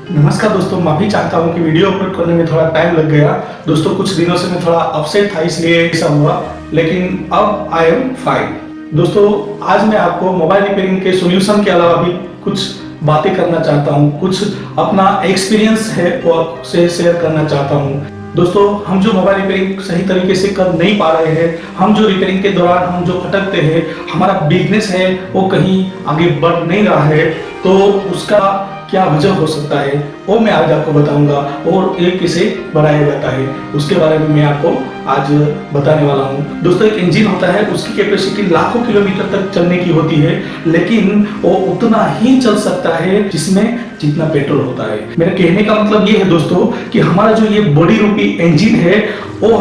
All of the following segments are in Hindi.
नमस्कार दोस्तों, माफी चाहता हूँ कि वीडियो अपलोड करने में थोड़ा टाइम लग गया। दोस्तों कुछ दिनों से मैं थोड़ा अपसेट था, इसलिए ऐसा हुआ, लेकिन अब आई एम फाइन। दोस्तों आज मैं आपको मोबाइल रिपेयरिंग के सॉल्यूशन के अलावा भी कुछ बातें करना चाहता हूँ, कुछ अपना एक्सपीरियंस है वो आपसे शेयर करना चाहता हूँ। दोस्तों हम जो मोबाइल रिपेयरिंग सही तरीके से कर नहीं पा रहे हैं, हम जो रिपेयरिंग के दौरान हम जो भटकते हैं, हमारा बिजनेस है वो कहीं आगे बढ़ नहीं रहा है, तो उसका क्या वजह हो सकता है वो मैं आज आपको बताऊंगा। और एक किसे बढ़ाया जाता है उसके बारे में मैं आपको आज बताने वाला हूं। दोस्तों एक इंजन होता है, उसकी कैपेसिटी लाखों किलोमीटर तक चलने की होती है, लेकिन वो उतना ही चल सकता है जिसमें जितना पेट्रोल होता है। मेरा कहने का मतलब ये है दोस्तों कि हमारा जो ये बॉडी रूपी इंजन है वो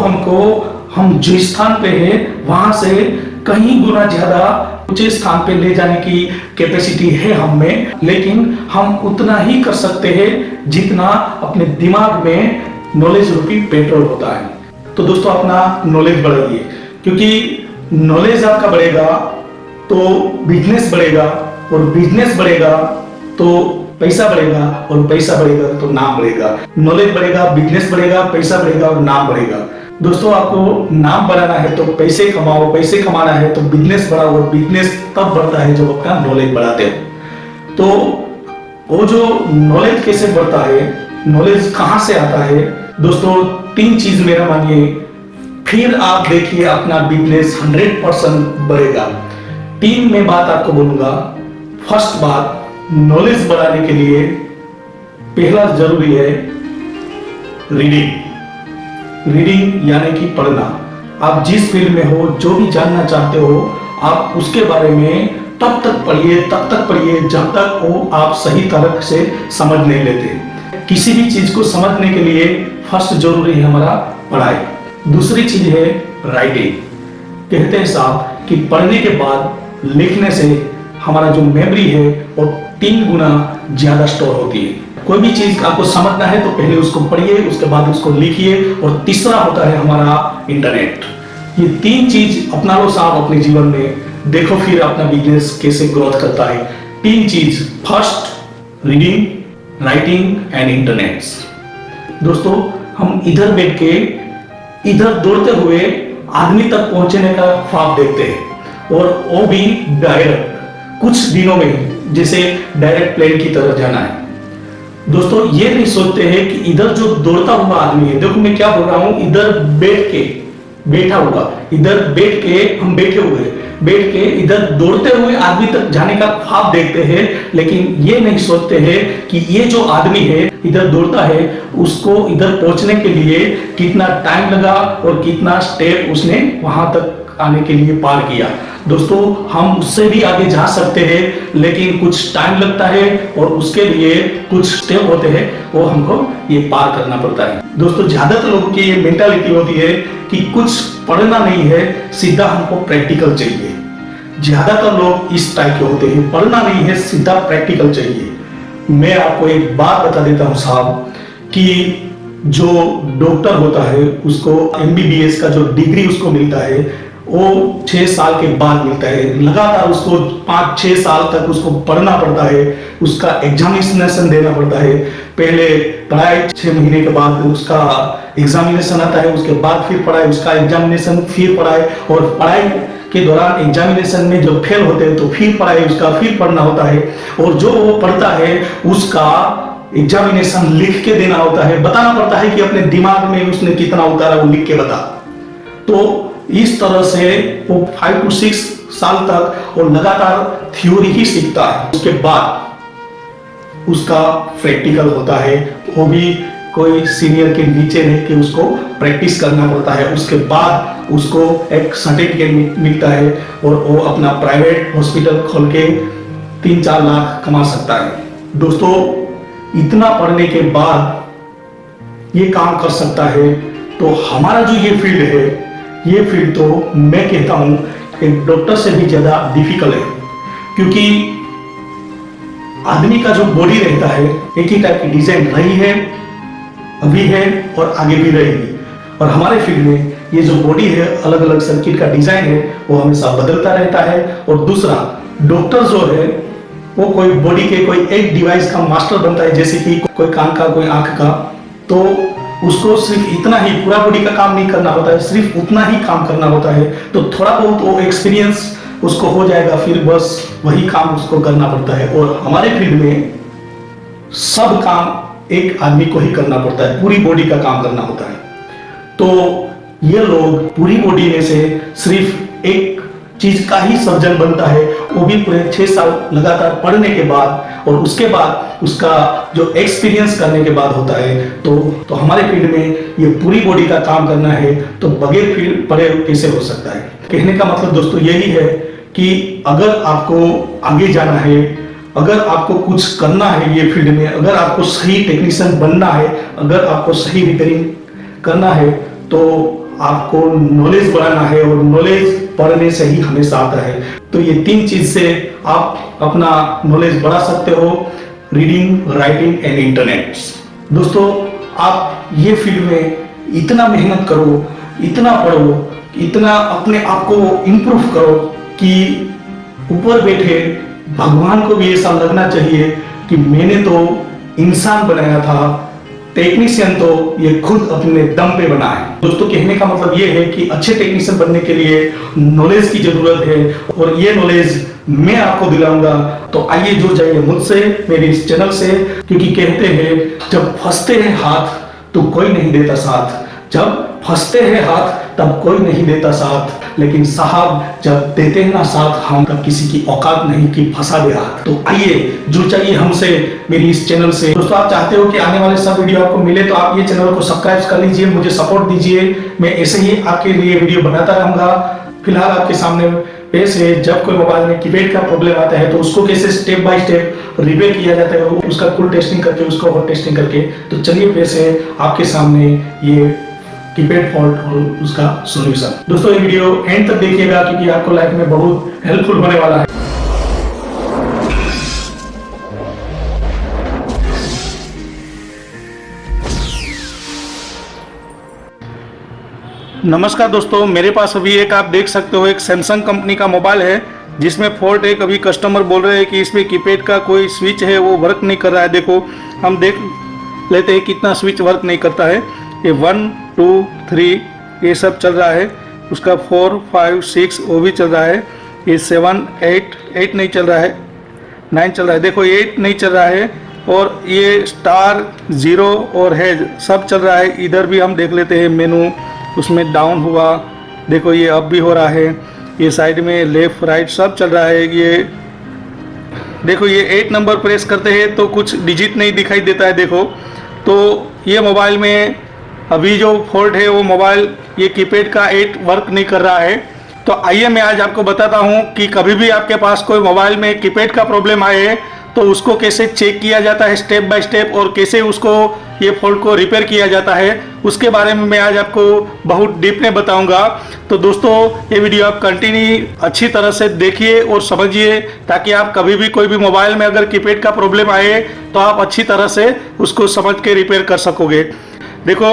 हम जिस स्थान पे है वहां से कहीं गुना ज्यादा ऊंचे स्थान पे ले जाने की कैपेसिटी है हम में, लेकिन हम उतना ही कर सकते हैं जितना अपने दिमाग में नॉलेज रूपी पेट्रोल होता है। तो दोस्तों अपना नॉलेज बढ़ाइए, क्योंकि नॉलेज आपका बढ़ेगा तो बिजनेस बढ़ेगा, और बिजनेस बढ़ेगा तो पैसा बढ़ेगा, और पैसा बढ़ेगा तो नाम बढ़ेगा। नॉलेज बढ़ेगा, बिजनेस बढ़ेगा, पैसा बढ़ेगा और नाम बढ़ेगा। दोस्तों आपको नाम बढ़ाना है तो पैसे कमाओ, पैसे कमाना है तो बिजनेस बढ़ाओ, और बिजनेस तब बढ़ता है जब अपना नॉलेज बढ़ाते हो। तो वो जो नॉलेज कैसे बढ़ता है, नॉलेज कहां से आता है दोस्तों, तीन चीज मेरा मानिए, फिर आप देखिए अपना बिजनेस 100% बढ़ेगा। तीन में बात आपको बोलूंगा। फर्स्ट बात, नॉलेज बढ़ाने के लिए पहला जरूरी है रीडिंग। रीडिंग यानी कि पढ़ना। आप जिस फील्ड में हो, जो भी जानना चाहते हो, आप उसके बारे में तब तक पढ़िए जब तक वो आप सही तरह से समझ नहीं लेते। किसी भी चीज को समझने के लिए फर्स्ट जरूरी है हमारा पढ़ाई। दूसरी चीज है राइटिंग। कहते हैं साहब कि पढ़ने के बाद लिखने से हमारा जो मेमोरी है वो 3 गुना ज्यादा स्टोर होती है। कोई भी चीज आपको समझना है तो पहले उसको पढ़िए, उसके बाद उसको लिखिए। और तीसरा होता है हमारा इंटरनेट। ये 3 चीज अपना लो साहब अपने जीवन में, देखो फिर अपना बिजनेस कैसे ग्रोथ करता है। 3 चीज, first reading, writing and internet. दोस्तों हम इधर बैठ के इधर दौड़ते हुए आदमी तक पहुंचने का ख्वाब देखते हैं, और वो भी डायरेक्ट कुछ दिनों में, जैसे डायरेक्ट प्लेन की तरह जाना है। दोस्तों ये नहीं सोचते हैं कि इधर जो दौड़ता हुआ आदमी है, देखो मैं क्या बोल रहा हूं, इधर बैठा हुआ, इधर हम बैठ के इधर दौड़ते हुए आदमी तक जाने का ख्वाब देखते हैं, लेकिन ये नहीं सोचते हैं कि ये जो आदमी है इधर दौड़ता है, उसको इधर पहुंचने के लिए कितना टाइम लगा और कितना स्टेप उसने वहां तक आने के लिए पार किया। दोस्तों हम उससे भी आगे जा सकते हैं, लेकिन कुछ टाइम लगता है और उसके लिए कुछ स्टेप होते हैं, वो हमको ये पार करना पड़ता है। दोस्तों ज्यादातर लोगों की ये मेंटालिटी होती है कि कुछ पढ़ना नहीं है, सीधा हमको प्रैक्टिकल चाहिए। ज्यादातर लोग इस टाइप के होते हैं, पढ़ना नहीं है, सीधा प्रैक्टिकल चाहिए। मैं आपको एक बात बता देता हूं साहब, कि जो डॉक्टर होता है उसको MBBS का जो डिग्री उसको मिलता है वो 6 साल के बाद मिलता है। लगातार उसको 5-6 साल तक उसको पढ़ना पड़ता है, उसका एग्जामिनेशन देना पड़ता है। पहले पढ़ाई, 6 महीने के बाद उसका एग्जामिनेशन आता है, उसके बाद फिर पढ़ाई, उसका एग्जामिनेशन, फिर पढ़ाई, और पढ़ाई के दौरान एग्जामिनेशन में जो फेल होते हैं तो फिर पढ़ाई, उसका फिर पढ़ना होता है, और जो वो पढ़ता है उसका एग्जामिनेशन लिख के देना होता है, बताना पड़ता है कि अपने दिमाग में उसने कितना उतारा वो लिख के बता। तो इस तरह से वो 5 to 6 साल तक वो लगातार थ्योरी ही सीखता है। उसके बाद उसका प्रैक्टिकल होता है, वो भी कोई सीनियर के नीचे रह के उसको प्रैक्टिस करना पड़ता है। उसके बाद उसको एक सर्टिफिकेट मिलता है, और वो अपना प्राइवेट हॉस्पिटल खोल के 3-4 लाख कमा सकता है। दोस्तों इतना पढ़ने के बाद ये काम कर सकता है, तो हमारा जो ये फील्ड है, ये फील्ड तो मैं कहता हूं एक डॉक्टर से भी ज्यादा डिफिकल्ट है, क्योंकि आदमी का जो बॉडी रहता है एक ही टाइप की डिजाइन रही है, अभी है और आगे भी रहेगी। और हमारे फील्ड में ये जो बॉडी है, अलग अलग सर्किट का डिजाइन है, वो हमेशा बदलता रहता है। और दूसरा, डॉक्टर जो है वो कोई बॉडी के कोई एक डिवाइस का मास्टर बनता है, जैसे कि कोई कान का, कोई आंख का, तो उसको सिर्फ इतना ही, पूरा बॉडी का काम नहीं करना होता है, सिर्फ उतना ही काम करना होता है। तो थोड़ा बहुत वो एक्सपीरियंस उसको हो जाएगा, फिर बस वही काम उसको करना पड़ता है। और हमारे फील्ड में सब काम एक आदमी को ही करना पड़ता है, पूरी बॉडी का काम करना होता है। तो ये लोग पूरी बॉडी में से सिर्फ एक चीज का ही सर्जन बनता है, वो भी पूरे 6 साल लगातार पढ़ने के बाद, और उसके बाद उसका जो एक्सपीरियंस करने के बाद होता है। तो हमारे फील्ड में ये पूरी बॉडी का काम करना है, तो बगैर फील्ड पढ़े कैसे हो सकता है। कहने का मतलब दोस्तों यही है कि अगर आपको आगे जाना है, अगर आपको कुछ करना है ये फील्ड में, अगर आपको सही टेक्नीशियन बनना है, अगर आपको सही रिपेयरिंग करना है, तो आपको नॉलेज बढ़ाना है, और नॉलेज पढ़ने से ही हमेशा आता है। तो ये 3 चीज से आप अपना नॉलेज बढ़ा सकते हो, रीडिंग, राइटिंग एंड इंटरनेट। दोस्तों, आप ये फील्ड में इतना मेहनत करो, इतना पढ़ो, इतना अपने आप को इम्प्रूव करो कि ऊपर बैठे भगवान को भी ऐसा लगना चाहिए कि मैंने तो इंसान बनाया था, टेक्नीशियन तो ये खुद अपने दम पे बना है। दोस्तों, कहने का मतलब ये है कि अच्छे टेक्नीशियन बनने के लिए नॉलेज की जरूरत है, और ये नॉलेज मैं आपको दिलाऊंगा। तो आइए जुड़ जाइए मुझसे, मेरे इस चैनल से, क्योंकि कहते हैं जब फंसते हैं हाथ तो कोई नहीं देता साथ, जब फंसते हैं हाथ तब कोई नहीं देता साथ, लेकिन साहब जब देते हैं ना साथ हम, तब किसी की औकात नहीं कि फंसा दे हाथ। तो आइए जुड़ जाइए हमसे, मेरी इस चैनल से। दोस्तों, आप चाहते हो कि आने वाले सब वीडियो आपको मिले, तो आप ये चैनल को सब्सक्राइब कर लीजिए, मुझे सपोर्ट दीजिए। मैं ऐसे ही आपके लिए वीडियो बनाता रहूंगा। फिलहाल आपके सामने पेश है, जब कोई मोबाइल में कीपैड का प्रॉब्लम आता है तो उसको कैसे स्टेप बाय स्टेप रिपेयर किया जाता है, उसका फुल टेस्टिंग करके, उसको हॉट टेस्टिंग करके। तो चलिए पेश है आपके सामने ये कीपैड फॉल्ट और उसका सॉल्यूशन। दोस्तों, ये वीडियो एंड तक देखिएगा, क्योंकि आपको लाइफ में बहुत हेल्पफुल होने वाला है। नमस्कार दोस्तों, मेरे पास अभी एक, आप देख सकते हो, एक सैमसंग कंपनी का मोबाइल है जिसमें फॉल्ट है। कभी कस्टमर बोल रहे हैं कि इसमें कीपैड का कोई स्विच है वो वर्क नहीं कर रहा है। देखो, हम देख लेते हैं कितना स्विच वर्क नहीं करता है। ये 1 2 3 ये सब चल रहा है, उसका 4 5 6 वो भी चल रहा है। ये 7 8 नहीं चल रहा है, 9 चल रहा है। देखो, 8 नहीं चल रहा है, और ये स्टार 0 और हैज सब चल रहा है। इधर भी हम देख लेते हैं मेनू, उसमें डाउन हुआ, देखो ये अप भी हो रहा है। ये साइड में लेफ्ट राइट सब चल रहा है। ये देखो, ये 8 नंबर प्रेस करते हैं तो कुछ डिजिट नहीं दिखाई देता है। देखो, तो ये मोबाइल में अभी जो फॉल्ट है वो मोबाइल ये कीपैड का 8 वर्क नहीं कर रहा है। तो आइए मैं आज आपको बताता हूँ कि कभी भी आपके पास कोई मोबाइल में कीपैड का प्रॉब्लम आए तो उसको कैसे चेक किया जाता है स्टेप बाय स्टेप, और कैसे उसको ये फॉल्ट को रिपेयर किया जाता है, उसके बारे में मैं आज आपको बहुत डीप में बताऊंगा। तो दोस्तों, ये वीडियो आप कंटिन्यू अच्छी तरह से देखिए और समझिए, ताकि आप कभी भी कोई भी मोबाइल में अगर कीपैड का प्रॉब्लम आए तो आप अच्छी तरह से उसको समझ के रिपेयर कर सकोगे। देखो,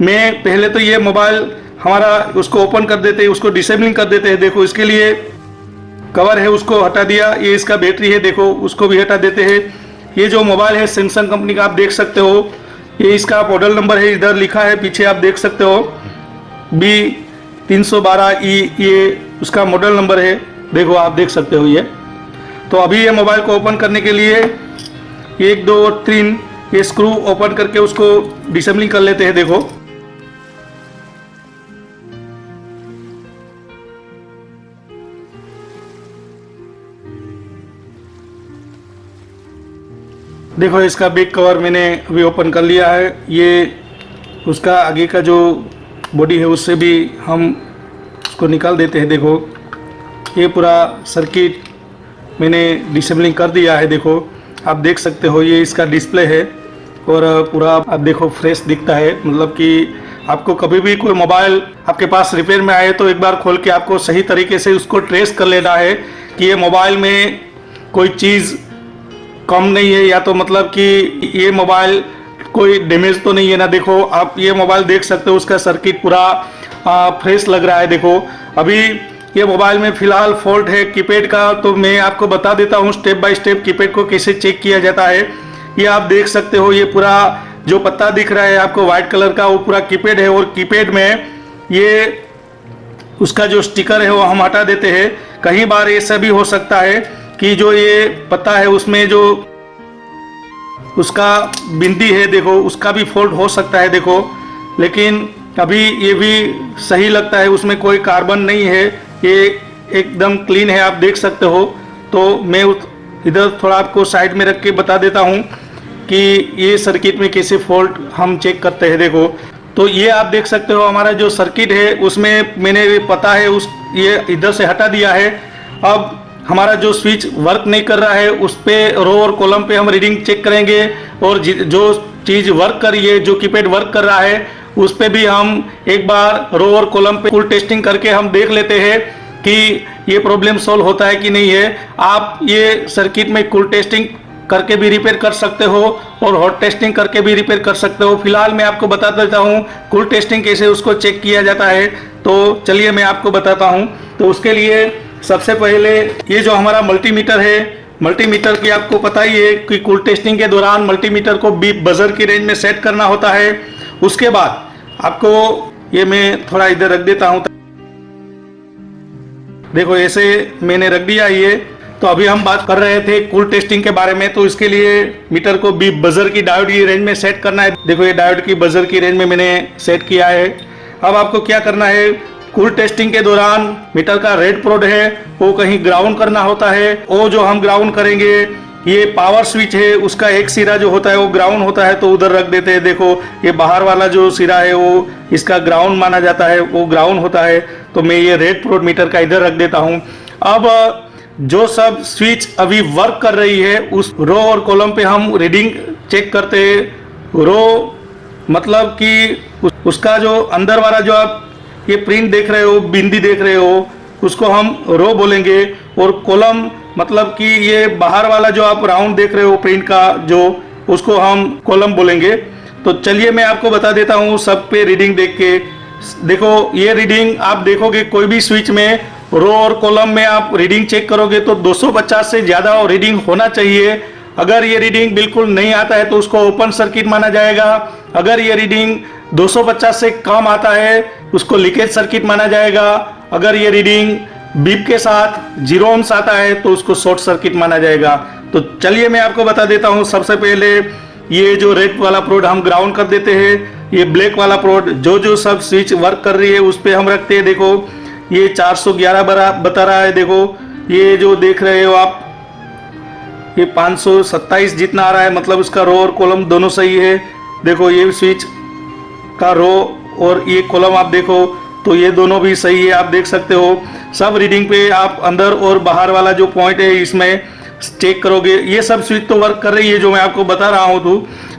मैं पहले तो ये मोबाइल हमारा उसको ओपन कर देते हैं, उसको डिसेबलिंग कर देते हैं। देखो, इसके लिए कवर है उसको हटा दिया। ये इसका बैटरी है, देखो उसको भी हटा देते हैं। ये जो मोबाइल है सैमसंग कंपनी का, आप देख सकते हो, ये इसका मॉडल नंबर है, इधर लिखा है पीछे आप देख सकते हो B312E, ये उसका मॉडल नंबर है। देखो, आप देख सकते हो ये। तो अभी ये मोबाइल को ओपन करने के लिए 1 2 3 ये स्क्रू ओपन करके उसको डिसेबलिंग कर लेते हैं। देखो, देखो इसका बैक कवर मैंने अभी ओपन कर लिया है। ये उसका आगे का जो बॉडी है उससे भी हम उसको निकाल देते हैं। देखो, ये पूरा सर्किट मैंने डिसेबलिंग कर दिया है। देखो, आप देख सकते हो, ये इसका डिस्प्ले है, और पूरा आप देखो फ्रेश दिखता है। मतलब कि आपको कभी भी कोई मोबाइल आपके पास रिपेयर में आए तो एक बार खोल के आपको सही तरीके से उसको ट्रेस कर लेना है कि ये मोबाइल में कोई चीज़ कम नहीं है, या तो मतलब कि ये मोबाइल कोई डैमेज तो नहीं है ना। देखो, आप ये मोबाइल देख सकते हो, उसका सर्किट पूरा फ्रेश लग रहा है। देखो, अभी ये मोबाइल में फिलहाल फॉल्ट है कीपैड का, तो मैं आपको बता देता हूँ स्टेप बाय स्टेप कीपैड को कैसे चेक किया जाता है। ये आप देख सकते हो, ये पूरा जो पत्ता दिख रहा है आपको व्हाइट कलर का, वो पूरा कीपैड है। और कीपैड में ये उसका जो स्टिकर है वो हम हटा देते हैं। कई बार ऐसा भी हो सकता है कि जो ये पत्ता है उसमें जो उसका बिंदी है देखो, उसका भी फॉल्ट हो सकता है देखो। लेकिन अभी ये भी सही लगता है, उसमें कोई कार्बन नहीं है, ये एकदम क्लीन है, आप देख सकते हो। तो मैं इधर थोड़ा आपको साइड में रख के बता देता हूँ कि ये सर्किट में कैसे फॉल्ट हम चेक करते हैं। देखो तो ये आप देख सकते हो हमारा जो सर्किट है उसमें मैंने पता है उस ये इधर से हटा दिया है। अब हमारा जो स्विच वर्क नहीं कर रहा है उस पे रो और कॉलम पे हम रीडिंग चेक करेंगे, और जो चीज़ वर्क कर रही है, जो कीपैड वर्क कर रहा है उस पे भी हम एक बार रो और कॉलम पे फुल टेस्टिंग करके हम देख लेते हैं कि ये प्रॉब्लम सॉल्व होता है कि नहीं है। आप ये सर्किट में कुल टेस्टिंग करके भी रिपेयर कर सकते हो और हॉट टेस्टिंग करके भी रिपेयर कर सकते हो। फिलहाल मैं आपको बता देता हूँ कुल टेस्टिंग कैसे उसको चेक किया जाता है। तो चलिए मैं आपको बताता हूँ। तो उसके लिए सबसे पहले ये जो हमारा मल्टीमीटर है, मल्टीमीटर की आपको पता ही है कि कुल टेस्टिंग के दौरान मल्टीमीटर को बीप बजर की रेंज में सेट करना होता है। उसके बाद आपको ये मैं थोड़ा इधर रख देता हूँ, देखो ऐसे मैंने रख दिया ये। तो अभी हम बात कर रहे थे कूल टेस्टिंग के बारे में। तो इसके लिए मीटर को बीप बजर की डायोड की रेंज में सेट करना है। देखो ये डायोड की बजर की रेंज में मैंने सेट किया है। अब आपको क्या करना है, कूल टेस्टिंग के दौरान मीटर का रेड प्रोड है वो कहीं ग्राउंड करना होता है। वो जो हम ग्राउंड करेंगे, ये पावर स्विच है उसका एक सिरा जो होता है वो ग्राउंड होता है, तो उधर रख देते हैं। देखो ये बाहर वाला जो सिरा है वो इसका ग्राउंड माना जाता है, वो ग्राउंड होता है। तो मैं ये रेड प्रोड मीटर का इधर रख देता हूँ। अब जो सब स्विच अभी वर्क कर रही है उस रो और कॉलम पे हम रीडिंग चेक करते हैं। रो मतलब कि उसका जो अंदर वाला जो आप ये प्रिंट देख रहे हो, बिंदी देख रहे हो, उसको हम रो बोलेंगे। और कॉलम मतलब कि ये बाहर वाला जो आप राउंड देख रहे हो प्रिंट का जो, उसको हम कॉलम बोलेंगे। तो चलिए मैं आपको बता देता हूँ सब पे रीडिंग देख के। देखो ये रीडिंग आप देखोगे कोई भी स्विच में रो और कॉलम में आप रीडिंग चेक करोगे तो 250 से ज़्यादा रीडिंग होना चाहिए। अगर ये रीडिंग बिल्कुल नहीं आता है तो उसको ओपन सर्किट माना जाएगा। अगर ये रीडिंग 250 से कम आता है उसको लीकेज सर्किट माना जाएगा। अगर ये रीडिंग बीप के साथ 0 ohms आता है तो उसको शॉर्ट सर्किट माना जाएगा। तो चलिए मैं आपको बता देता हूँ। सबसे पहले ये जो रेड वाला प्रोड हम ग्राउंड कर देते हैं, ये ब्लैक वाला प्रोड जो सब स्विच वर्क कर रही है उस पर हम रखते हैं। देखो ये 411 बता रहा है। देखो ये जो देख रहे हो आप, ये 527 जितना आ रहा है, मतलब इसका रो और कॉलम दोनों सही है। देखो ये स्विच का रो और ये कॉलम आप देखो तो ये दोनों भी सही है, आप देख सकते हो। सब रीडिंग पे आप अंदर और बाहर वाला जो पॉइंट है इसमें चेक करोगे। ये सब स्विच तो वर्क कर रही है जो मैं आपको बता रहा हूँ। तो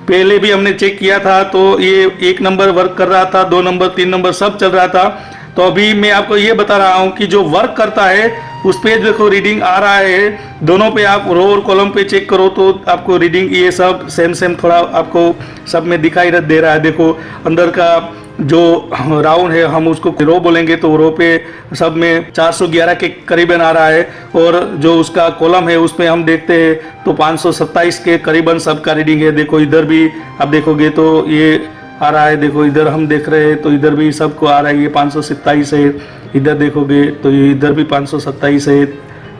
पहले भी हमने चेक किया था तो ये 1 नंबर वर्क कर रहा था, 2 नंबर 3 नंबर सब चल रहा था। तो अभी मैं आपको ये बता रहा हूँ कि जो वर्क करता है उस पे देखो रीडिंग आ रहा है। दोनों पे आप रो और कॉलम पे चेक करो तो आपको रीडिंग ये सब सेम थोड़ा आपको सब में दिखाई दे रहा है। देखो अंदर का जो राउंड है हम उसको रो बोलेंगे तो रो पे सब में 411 के करीबन आ रहा है। और जो उसका कॉलम है उस पे हम देखते हैं तो 527 के करीबन सबका रीडिंग है। देखो इधर भी आप देखोगे तो ये आ रहा है। देखो इधर हम देख रहे हैं तो इधर भी सबको आ रहा है, ये 527 है। इधर देखोगे तो ये इधर भी 527 है।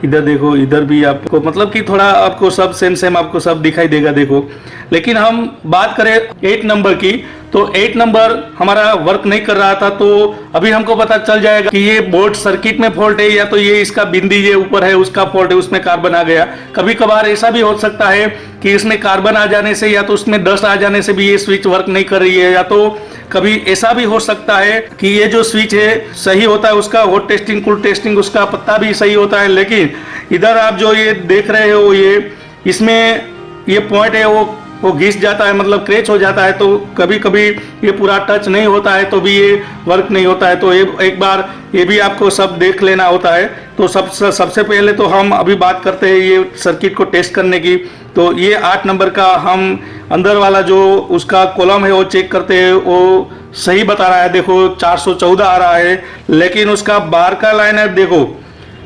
इधर देखो इधर भी आपको मतलब कि थोड़ा आपको सब सेम आपको सब दिखाई देगा। देखो लेकिन हम बात करें 8 नंबर की तो 8 नंबर हमारा वर्क नहीं कर रहा था। तो अभी हमको पता चल जाएगा कि ये बोर्ड सर्किट में फॉल्ट है या तो ये इसका बिंदी ये ऊपर है उसका फॉल्ट है, उसमें कार्बन आ गया। कभी कभार ऐसा भी हो सकता है कि इसमें कार्बन आ जाने से या तो उसमें डस्ट आ जाने से भी ये स्विच वर्क नहीं कर रही है, या तो कभी ऐसा भी हो सकता है कि ये जो स्विच है सही होता है उसका हॉट टेस्टिंग कूल टेस्टिंग उसका पत्ता भी सही होता है। लेकिन इधर आप जो ये देख रहे हो ये इसमें ये पॉइंट है वो घिस जाता है, मतलब क्रैच हो जाता है। तो कभी कभी ये पूरा टच नहीं होता है तो भी ये वर्क नहीं होता है। तो ये एक बार ये भी आपको सब देख लेना होता है। तो सबसे पहले तो हम अभी बात करते हैं ये सर्किट को टेस्ट करने की। तो ये 8 नंबर का हम अंदर वाला जो उसका कॉलम है वो चेक करते हैं, वो सही बता रहा है। देखो 414 आ रहा है, लेकिन उसका बाहर का लाइन है देखो,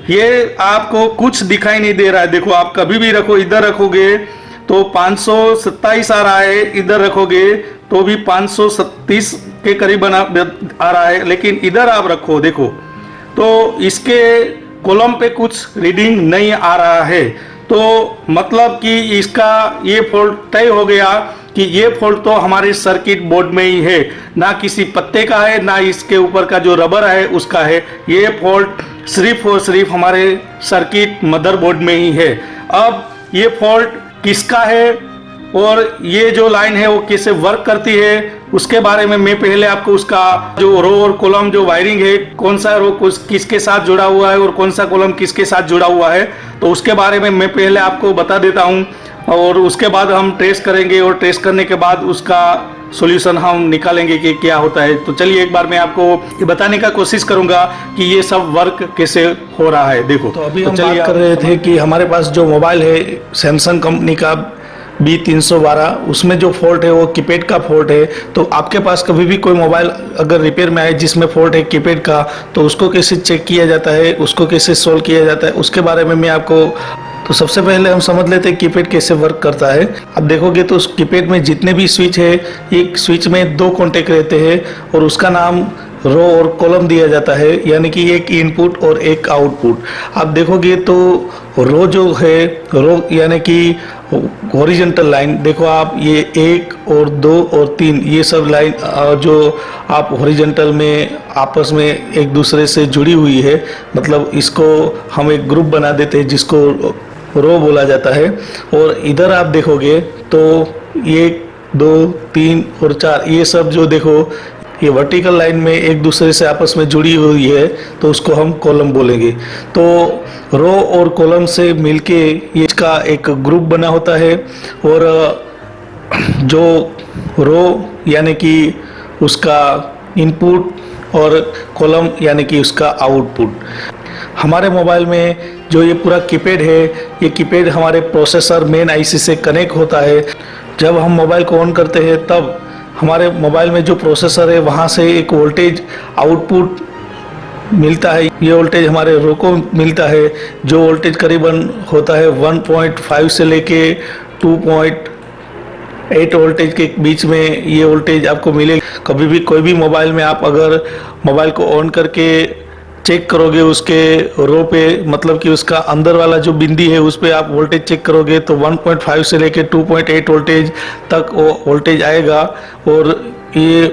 ये आपको कुछ दिखाई नहीं दे रहा है। देखो आप कभी भी रखो, इधर रखोगे तो 527 आ रहा है, इधर रखोगे तो भी 537 के करीब आ रहा है, लेकिन इधर आप रखो देखो तो इसके कॉलम पे कुछ रीडिंग नहीं आ रहा है। तो मतलब कि इसका ये फॉल्ट तय हो गया कि ये फॉल्ट तो हमारे सर्किट बोर्ड में ही है, ना किसी पत्ते का है, ना इसके ऊपर का जो रबर है उसका है। ये फॉल्ट सिर्फ और सिर्फ हमारे सर्किट मदरबोर्ड में ही है। अब ये फॉल्ट किसका है और ये जो लाइन है वो कैसे वर्क करती है उसके बारे में मैं पहले आपको उसका जो रो और कॉलम जो वायरिंग है, कौन सा रो किसके साथ जुड़ा हुआ है और कौन सा कॉलम किसके साथ जुड़ा हुआ है, तो उसके बारे में मैं पहले आपको बता देता हूं और उसके बाद हम ट्रेस करेंगे और ट्रेस करने के बाद उसका सॉल्यूशन हम निकालेंगे कि क्या होता है। तो चलिए एक बार मैं आपको ये बताने का कोशिश करूंगा कि ये सब वर्क कैसे हो रहा है। देखो तो अभी हम बात कर रहे थे कि हमारे पास जो मोबाइल है सैमसंग कंपनी का B312, उसमें जो फॉल्ट है वो कीपैड का फॉल्ट है। तो आपके पास कभी भी कोई मोबाइल अगर रिपेयर में आए जिसमें फॉल्ट है कीपैड का, तो उसको कैसे चेक किया जाता है, उसको कैसे सोल्व किया जाता है, उसके बारे में मैं आपको तो सबसे पहले हम समझ लेते हैं कीपैड कैसे वर्क करता है। अब देखोगे तो उस कीपैड में जितने भी स्विच है, एक स्विच में 2 कॉन्टेक्ट रहते हैं और उसका नाम रो और कॉलम दिया जाता है, यानी कि एक इनपुट और एक आउटपुट। आप देखोगे तो रो जो है, रो यानी कि हॉरिजॉन्टल लाइन, देखो आप ये 1 और 2 और 3 ये सब लाइन जो आप हॉरिजॉन्टल में आपस में एक दूसरे से जुड़ी हुई है, मतलब इसको हम एक ग्रुप बना देते हैं जिसको रो बोला जाता है। और इधर आप देखोगे तो 1 2 3 और 4 ये सब जो देखो ये वर्टिकल लाइन में एक दूसरे से आपस में जुड़ी हुई है, तो उसको हम कॉलम बोलेंगे। तो रो और कॉलम से मिलके ये इसका एक ग्रुप बना होता है और जो रो यानी कि उसका इनपुट और कॉलम यानी कि उसका आउटपुट। हमारे मोबाइल में जो ये पूरा कीपैड है, ये कीपैड हमारे प्रोसेसर मेन आईसी से कनेक्ट होता है। जब हम मोबाइल को ऑन करते हैं तब हमारे मोबाइल में जो प्रोसेसर है वहाँ से एक वोल्टेज आउटपुट मिलता है। ये वोल्टेज हमारे रो को मिलता है, जो वोल्टेज करीबन होता है 1.5 से लेके 2.8 वोल्टेज के बीच में ये वोल्टेज आपको मिलेगा। कभी भी कोई भी मोबाइल में आप अगर मोबाइल को ऑन करके चेक करोगे उसके रो पे, मतलब कि उसका अंदर वाला जो बिंदी है उस पे आप वोल्टेज चेक करोगे तो 1.5 से लेके 2.8 वोल्टेज तक वो वोल्टेज आएगा और ये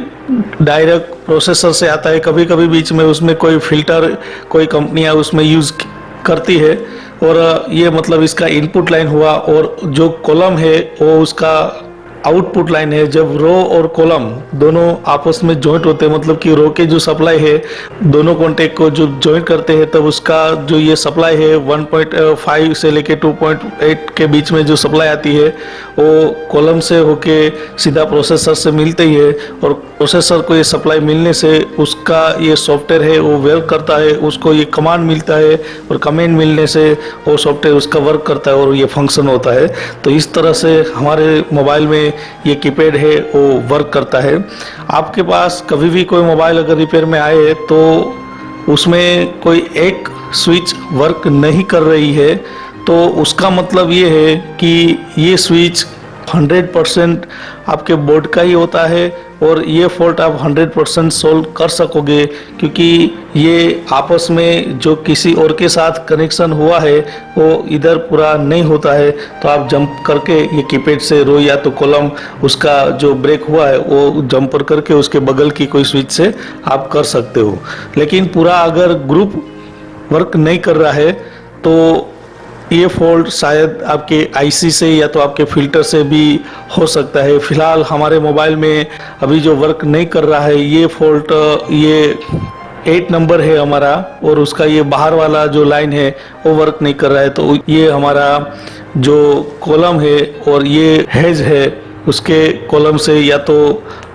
डायरेक्ट प्रोसेसर से आता है। कभी कभी बीच में उसमें कोई फिल्टर कोई कंपनियां उसमें यूज़ करती है और ये मतलब इसका इनपुट लाइन हुआ और जो कॉलम है वो उसका आउटपुट लाइन है। जब रो और कॉलम दोनों आपस में जॉइंट होते हैं, मतलब कि रो के जो सप्लाई है दोनों कॉन्टेक्ट को जो जॉइंट करते हैं, तब उसका जो ये सप्लाई है 1.5 से लेके 2.8 के बीच में जो सप्लाई आती है वो कॉलम से होके सीधा प्रोसेसर से मिलते ही है और प्रोसेसर को ये सप्लाई मिलने से उसका ये सॉफ्टवेयर है वो वर्क करता है, उसको ये कमांड मिलता है और कमांड मिलने से वो सॉफ्टवेयर उसका वर्क करता है और ये फंक्शन होता है। तो इस तरह से हमारे मोबाइल में ये कीपैड है वो वर्क करता है। आपके पास कभी भी कोई मोबाइल अगर रिपेयर में आए तो उसमें कोई एक स्विच वर्क नहीं कर रही है, तो उसका मतलब ये है कि ये स्विच 100% आपके बोर्ड का ही होता है और ये फॉल्ट आप 100% सोल्व कर सकोगे, क्योंकि ये आपस में जो किसी और के साथ कनेक्शन हुआ है वो इधर पूरा नहीं होता है। तो आप जंप करके ये कीपैड से रो या तो कॉलम उसका जो ब्रेक हुआ है वो जंपर करके उसके बगल की कोई स्विच से आप कर सकते हो। लेकिन पूरा अगर ग्रुप वर्क नहीं कर रहा है तो ये फॉल्ट शायद आपके आईसी से या तो आपके फिल्टर से भी हो सकता है। फिलहाल हमारे मोबाइल में अभी जो वर्क नहीं कर रहा है ये फॉल्ट ये 8 नंबर है हमारा और उसका ये बाहर वाला जो लाइन है वो वर्क नहीं कर रहा है। तो ये हमारा जो कॉलम है और ये हेज है उसके कॉलम से या तो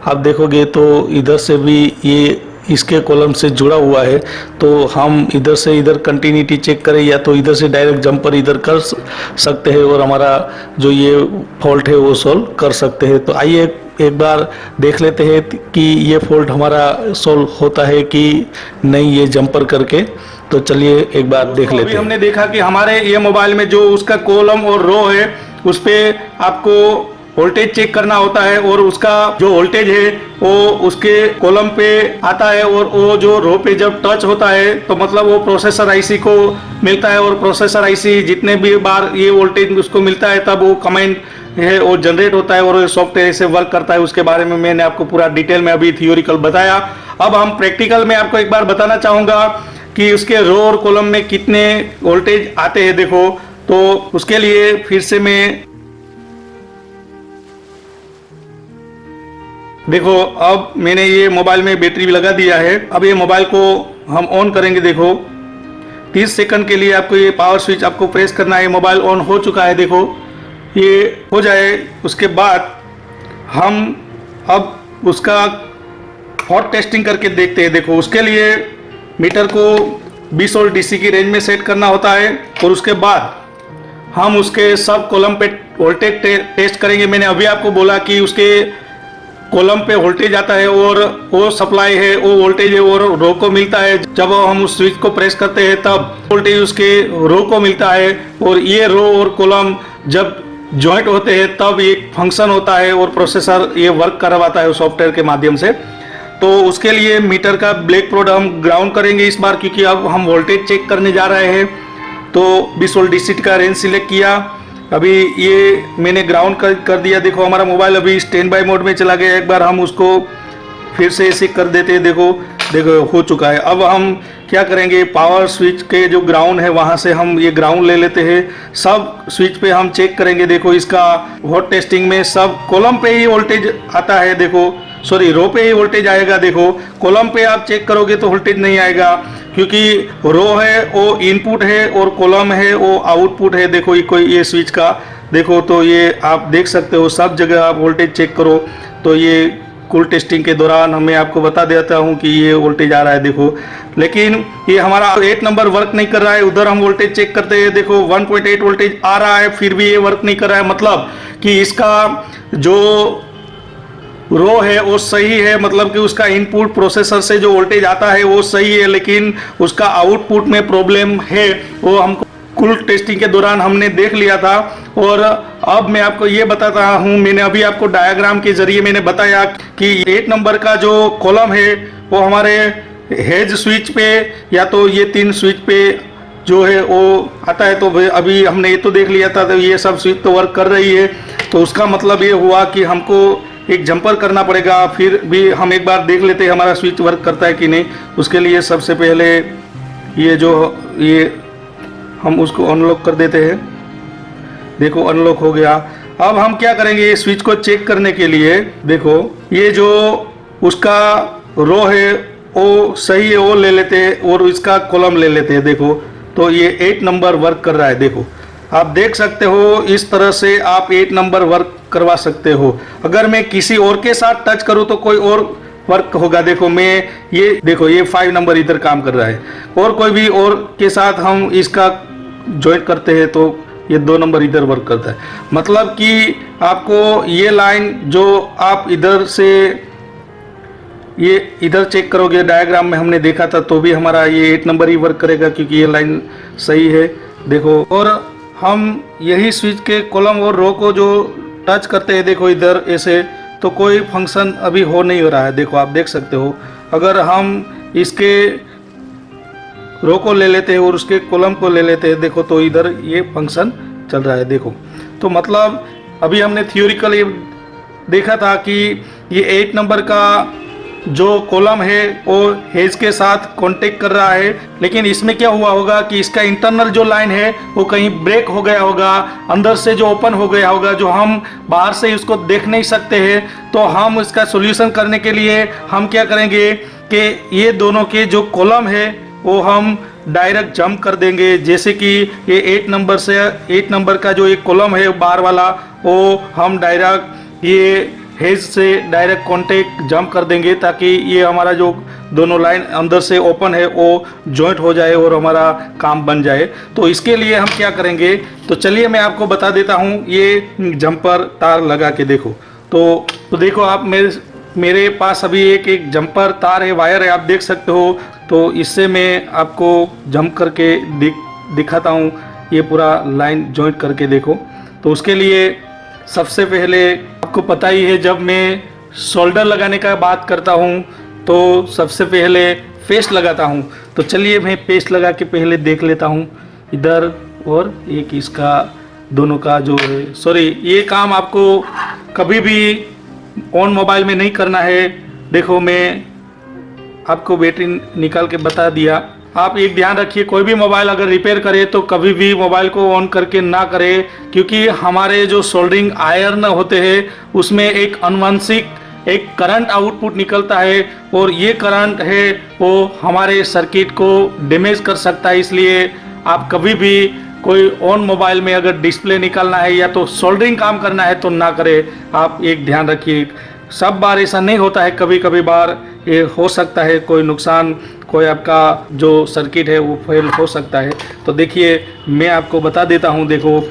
आप देखोगे तो इधर से भी ये इसके कॉलम से जुड़ा हुआ है, तो हम इधर से इधर कंटिन्यूटी चेक करें या तो इधर से डायरेक्ट जंपर इधर कर सकते हैं और हमारा जो ये फॉल्ट है वो सॉल्व कर सकते हैं। तो आइए एक बार देख लेते हैं कि ये फॉल्ट हमारा सॉल्व होता है कि नहीं ये जंपर करके। तो चलिए एक बार देख लेते हैं। हमने देखा कि हमारे ये मोबाइल में जो उसका कॉलम और रो है उस पे आपको वोल्टेज चेक करना होता है और उसका जो वोल्टेज है वो उसके कॉलम पे आता है और वो जो रो पे जब टच होता है तो मतलब वो प्रोसेसर आईसी को मिलता है और प्रोसेसर आईसी जितने भी बार ये वोल्टेज उसको मिलता है तब वो कमांड है वो जनरेट होता है और सॉफ्टवेयर से वर्क करता है। उसके बारे में मैंने आपको पूरा डिटेल में अभी थियोरिकल बताया। अब हम प्रैक्टिकल में आपको एक बार बताना चाहूँगा कि उसके रो और कॉलम में कितने वोल्टेज आते हैं। देखो तो उसके लिए फिर से मैं देखो अब मैंने ये मोबाइल में बैटरी भी लगा दिया है। अब ये मोबाइल को हम ऑन करेंगे। देखो 30 सेकंड के लिए आपको ये पावर स्विच आपको प्रेस करना है। मोबाइल ऑन हो चुका है। देखो ये हो जाए उसके बाद हम अब उसका हॉट टेस्टिंग करके देखते हैं। देखो उसके लिए मीटर को 20 वोल्ट डीसी की रेंज में सेट करना होता है और उसके बाद हम उसके सब कॉलम पे वोल्टेज टेस्ट करेंगे। मैंने अभी आपको बोला कि उसके कॉलम पे वोल्टेज आता है और वो सप्लाई है वो वोल्टेज है और रो को मिलता है। जब हम उस स्विच को प्रेस करते हैं तब वोल्टेज उसके रो को मिलता है और ये रो और कॉलम जब जॉइंट होते हैं तब एक फंक्शन होता है और प्रोसेसर ये वर्क करवाता है सॉफ्टवेयर के माध्यम से। तो उसके लिए मीटर का ब्लैक प्रोड हम ग्राउंड करेंगे इस बार, क्योंकि अब हम वोल्टेज चेक करने जा रहे हैं। तो 20 वोल्ट डीसी का रेंज सिलेक्ट किया। अभी ये मैंने ग्राउंड कर दिया। देखो हमारा मोबाइल अभी स्टैंड बाय मोड में चला गया। एक बार हम उसको फिर से ऐसे कर देते हैं। देखो देखो हो चुका है। अब हम क्या करेंगे, पावर स्विच के जो ग्राउंड है वहाँ से हम ये ग्राउंड ले लेते हैं। सब स्विच पे हम चेक करेंगे। देखो इसका हॉट टेस्टिंग में सब कॉलम पे ही वोल्टेज आता है। देखो सॉरी रो पे ही वोल्टेज आएगा। देखो कॉलम पे आप चेक करोगे तो वोल्टेज नहीं आएगा, क्योंकि रो है वो इनपुट है और कॉलम है वो आउटपुट है। देखो ये स्विच का देखो तो ये आप देख सकते हो सब जगह आप वोल्टेज चेक करो। तो ये कूल टेस्टिंग के दौरान मैं आपको बता देता हूँ कि ये वोल्टेज आ रहा है। देखो लेकिन ये हमारा 8 नंबर वर्क नहीं कर रहा है। उधर हम वोल्टेज चेक करते हैं। देखो 1.8 वोल्टेज आ रहा है फिर भी ये वर्क नहीं कर रहा है। मतलब कि इसका जो रो है वो सही है, मतलब कि उसका इनपुट प्रोसेसर से जो वोल्टेज आता है वो सही है, लेकिन उसका आउटपुट में प्रॉब्लम है। वो हमको कुल टेस्टिंग के दौरान हमने देख लिया था। और अब मैं आपको ये बताता हूँ, मैंने अभी आपको डायग्राम के जरिए मैंने बताया कि 8 नंबर का जो कॉलम है वो हमारे हेज स्विच पे या तो ये 3 स्विच पे जो है वो आता है। तो अभी हमने ये तो देख लिया था, तो ये सब स्विच तो वर्क कर रही है। तो उसका मतलब ये हुआ कि हमको एक जंपर करना पड़ेगा। फिर भी हम एक बार देख लेते हैं हमारा स्विच वर्क करता है कि नहीं। उसके लिए सबसे पहले ये हम उसको अनलॉक कर देते हैं। देखो अनलॉक हो गया। अब हम क्या करेंगे, ये स्विच को चेक करने के लिए देखो ये जो उसका रो है वो सही है वो ले लेते हैं और इसका कॉलम ले लेते हैं। देखो तो ये 8 नंबर वर्क कर रहा है। देखो आप देख सकते हो इस तरह से आप 8 नंबर वर्क करवा सकते हो। अगर मैं किसी और के साथ टच करूं तो कोई और वर्क होगा। देखो मैं ये 5 नंबर इधर काम कर रहा है और कोई भी और के साथ हम इसका ज्वाइंट करते हैं तो ये 2 नंबर इधर वर्क करता है। मतलब कि आपको ये लाइन जो आप इधर से ये इधर चेक करोगे डायग्राम में हमने देखा था तो भी हमारा ये 8 नंबर ही वर्क करेगा, क्योंकि ये लाइन सही है। देखो और हम यही स्विच के कॉलम और रो को जो टच करते हैं देखो इधर ऐसे, तो कोई फंक्शन अभी हो नहीं हो रहा है। देखो आप देख सकते हो। अगर हम इसके रो को ले लेते हैं और उसके कॉलम को ले लेते हैं देखो तो इधर ये फंक्शन चल रहा है। देखो तो मतलब अभी हमने थियोरिकल ये देखा था कि ये 8 नंबर का जो कॉलम है वो हेज के साथ कांटेक्ट कर रहा है, लेकिन इसमें क्या हुआ होगा कि इसका इंटरनल जो लाइन है वो कहीं ब्रेक हो गया होगा, अंदर से जो ओपन हो गया होगा, जो हम बाहर से उसको देख नहीं सकते हैं। तो हम इसका सॉल्यूशन करने के लिए हम क्या करेंगे कि ये दोनों के जो कॉलम है वो हम डायरेक्ट जंप कर देंगे। जैसे कि ये 8 नंबर का जो एक कॉलम है बार वाला वो हम डायरेक्ट ये हेज से डायरेक्ट कांटेक्ट जंप कर देंगे, ताकि ये हमारा जो दोनों लाइन अंदर से ओपन है वो जॉइंट हो जाए और हमारा काम बन जाए। तो इसके लिए हम क्या करेंगे, तो चलिए मैं आपको बता देता हूँ। ये जंपर तार लगा के देखो, तो देखो आप मेरे पास अभी एक जंपर तार है, वायर है, आप देख सकते हो। तो इससे मैं आपको जंप करके दिखाता हूँ, ये पूरा लाइन जॉइंट करके देखो। तो उसके लिए सबसे पहले आपको पता ही है, जब मैं शोल्डर लगाने का बात करता हूँ तो सबसे पहले पेस्ट लगाता हूँ। तो चलिए मैं पेस्ट लगा के पहले देख लेता हूँ इधर, और एक इसका दोनों का जो है, सॉरी, ये काम आपको कभी भी ऑन मोबाइल में नहीं करना है। देखो मैं आपको बैटरी निकाल के बता दिया। आप एक ध्यान रखिए, कोई भी मोबाइल अगर रिपेयर करे तो कभी भी मोबाइल को ऑन करके ना करे, क्योंकि हमारे जो सोल्डरिंग आयरन होते हैं उसमें एक अनुवांशिक एक करंट आउटपुट निकलता है, और ये करंट है वो हमारे सर्किट को डैमेज कर सकता है। इसलिए आप कभी भी कोई ऑन मोबाइल में अगर डिस्प्ले निकालना है या तो सोल्डरिंग काम करना है तो ना करें। आप एक ध्यान रखिए, सब बार ऐसा नहीं होता है, कभी कभी बार ये हो सकता है कोई नुकसान, कोई आपका जो सर्किट है वो फेल हो सकता है। तो देखिए मैं आपको बता देता हूँ, देखो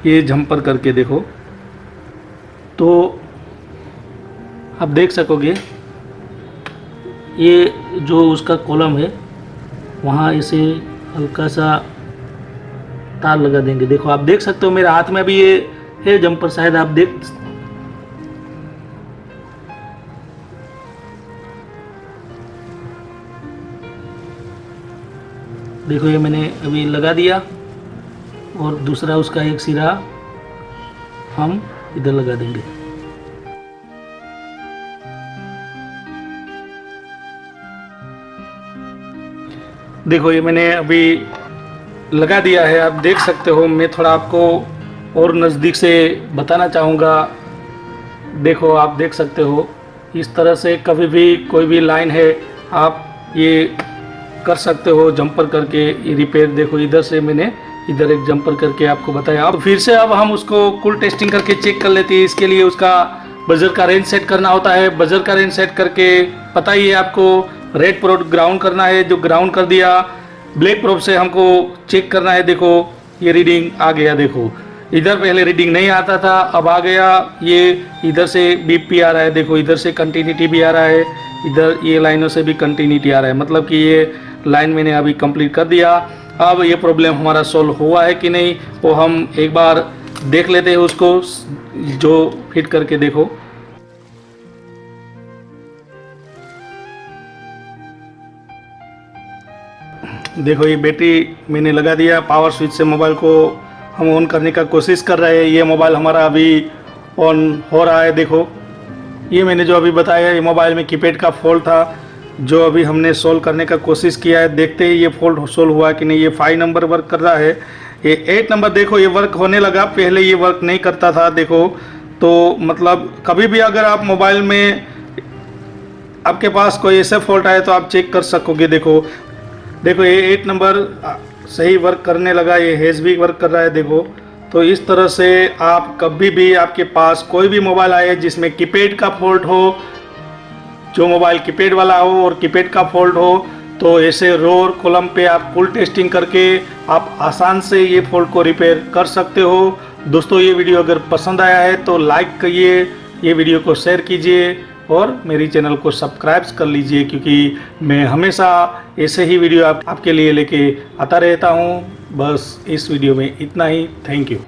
ये जंपर करके देखो तो आप देख सकोगे, ये जो उसका कॉलम है वहाँ इसे हल्का सा तार लगा देंगे। देखो आप देख सकते हो मेरे हाथ में अभी ये है जंपर, शायद आप देखो ये मैंने अभी लगा दिया, और दूसरा उसका एक सिरा हम इधर लगा देंगे। देखो ये मैंने अभी लगा दिया है, आप देख सकते हो। मैं थोड़ा आपको और नज़दीक से बताना चाहूँगा। देखो आप देख सकते हो, इस तरह से कभी भी कोई भी लाइन है आप ये कर सकते हो जंपर करके रिपेयर। देखो इधर से मैंने इधर एक जंपर करके आपको बताया। अब फिर से अब हम उसको कुल टेस्टिंग करके चेक कर लेते हैं। इसके लिए उसका बजर का रेंज सेट करना होता है। बजर का रेंज सेट करके पता ही है आपको, रेड प्रोब ग्राउंड करना है। जो ग्राउंड कर दिया, ब्लैक प्रोब से हमको चेक करना है। देखो ये रीडिंग आ गया, देखो इधर पहले रीडिंग नहीं आता था, अब आ गया। ये इधर से बीप भी आ रहा है, देखो इधर से कंटिन्यूटी भी आ रहा है, इधर ये लाइनों से भी कंटिन्यूटी आ रहा है। मतलब कि ये लाइन मैंने अभी कंप्लीट कर दिया। अब ये प्रॉब्लम हमारा सॉल्व हुआ है कि नहीं वो हम एक बार देख लेते हैं उसको, जो फिट करके देखो। देखो ये बैटरी मैंने लगा दिया, पावर स्विच से मोबाइल को हम ऑन करने का कोशिश कर रहे हैं। ये मोबाइल हमारा अभी ऑन हो रहा है। देखो ये मैंने जो अभी बताया, ये मोबाइल में कीपैड का फॉल्ट था जो अभी हमने सोल्व करने का कोशिश किया है। देखते ही ये फॉल्ट सोल्व हुआ कि नहीं। ये 5 नंबर वर्क कर रहा है, ये 8 नंबर देखो ये वर्क होने लगा, पहले ये वर्क नहीं करता था। देखो तो मतलब कभी भी अगर आप मोबाइल में आपके पास कोई ऐसा फॉल्ट आए तो आप चेक कर सकोगे। देखो ये 8 नंबर सही वर्क करने लगा, ये हैज़ भी वर्क कर रहा है। देखो तो इस तरह से आप कभी भी आपके पास कोई भी मोबाइल आए जिसमें कीपैड का फॉल्ट हो, जो मोबाइल कीपैड वाला हो और कीपैड का फॉल्ट हो, तो ऐसे रो और कॉलम पे आप फुल टेस्टिंग करके आप आसान से ये फॉल्ट को रिपेयर कर सकते हो। दोस्तों ये वीडियो अगर पसंद आया है तो लाइक करिए, ये वीडियो को शेयर कीजिए और मेरी चैनल को सब्सक्राइब कर लीजिए, क्योंकि मैं हमेशा ऐसे ही वीडियो आपके लिए लेके आता रहता हूँ। बस इस वीडियो में इतना ही। Thank you.